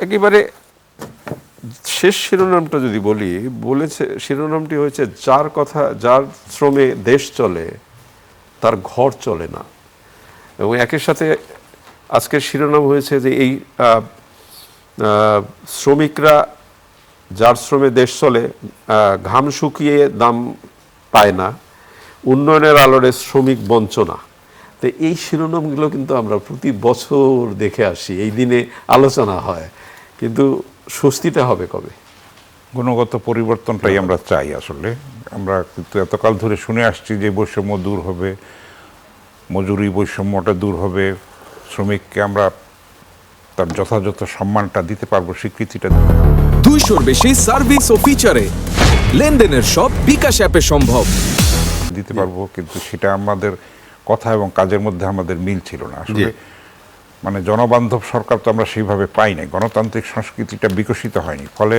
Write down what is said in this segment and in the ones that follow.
একেবারে শেষ শিরোনামটা যদি বলি, শিরোনামটি হয়েছে যার শ্রমে দেশ চলে তার ঘর চলে না। এবং একের সাথে আজকের শিরোনাম হয়েছে যে এই শ্রমিকরা যার শ্রমে দেশ চলে ঘাম শুকিয়ে দাম পায় না, উন্নয়নের আলোরে শ্রমিক বঞ্চনা। তো এই শিরোনামগুলো কিন্তু আমরা প্রতি বছর দেখে আসি, এই দিনে আলোচনা হয়, কিন্তু স্বস্তিটা হবে কবে? গুণগত পরিবর্তনটাই আমরা চাই। আসলে আমরা কিন্তু এতকাল ধরে শুনে আসছি যে বৈষম্য দূর হবে, মজুরি বৈষম্যটা দূর হবে, শ্রমিককে আমরা তার যথাযথ সম্মানটা দিতে পারবো, স্বীকৃতিটা 200-র বেশি সার্ভিস ও ফিচারে লেনদেনের সব বিকাশ অ্যাপে সম্ভব দিতে পারবো, কিন্তু সেটা আমাদের কথা এবং কাজের মধ্যে আমাদের মিল ছিল না। আসলে মানে জনবান্ধব সরকার তো আমরা সেইভাবে পাই নাই, গণতান্ত্রিক সংস্কৃতিটা বিকশিত হয়নি, ফলে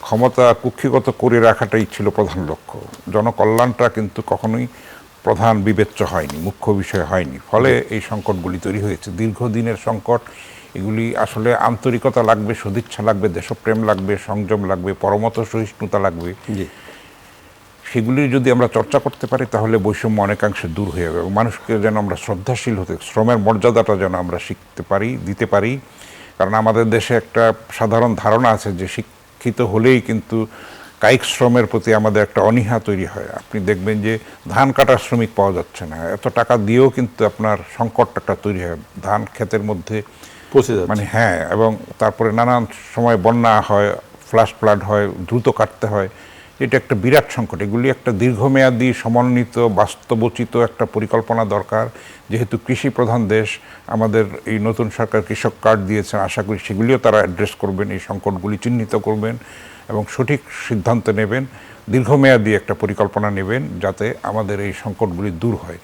ক্ষমতা কুক্ষিগত করে রাখাটাই ছিল প্রধান লক্ষ্য। জনকল্যাণটা কিন্তু কখনোই প্রধান বিবেচ্য হয়নি, মুখ্য বিষয় হয়নি, ফলে এই সংকটগুলি তৈরি হয়েছে। দীর্ঘদিনের সংকট, এগুলি আসলে আন্তরিকতা লাগবে, সদিচ্ছা লাগবে, দেশপ্রেম লাগবে, সংযম লাগবে, পরমত সহিষ্ণুতা লাগবে। সেগুলি যদি আমরা চর্চা করতে পারি তাহলে বৈষম্য অনেকাংশে দূর হয়ে যাবে এবং মানুষকে যেন আমরা শ্রদ্ধাশীল হতে, শ্রমের মর্যাদাটা যেন আমরা শিখতে পারি, দিতে পারি। কারণ আমাদের দেশে একটা সাধারণ ধারণা আছে যে শিক্ষিত হলেই কিন্তু কায়িক শ্রমের প্রতি আমাদের একটা অনীহা তৈরি হয়। আপনি দেখবেন যে ধান কাটার শ্রমিক পাওয়া যাচ্ছে না, এত টাকা দিয়েও কিন্তু আপনার সংকট একটা তৈরি হয়, ধান ক্ষেতের মধ্যে পৌঁছে যাচ্ছে। মানে হ্যাঁ, এবং তারপরে নানান সময় বন্যা হয়, ফ্লাশ ফ্লাড হয়, দ্রুত কাটতে হয়, এটা একটা বিরাট সংকট। এগুলি একটা দীর্ঘমেয়াদী সমন্বিত বাস্তবোচিত একটা পরিকল্পনা দরকার। যেহেতু কৃষি প্রধান দেশ, আমাদের এই নতুন সরকার কৃষক কার্ড দিয়েছেন, আশা করি সেগুলিও তারা অ্যাড্রেস করবেন, এই সংকটগুলি চিহ্নিত করবেন এবং সঠিক সিদ্ধান্ত নেবেন, দীর্ঘমেয়াদী একটা পরিকল্পনা নেবেন যাতে আমাদের এই সংকটগুলি দূর হয়।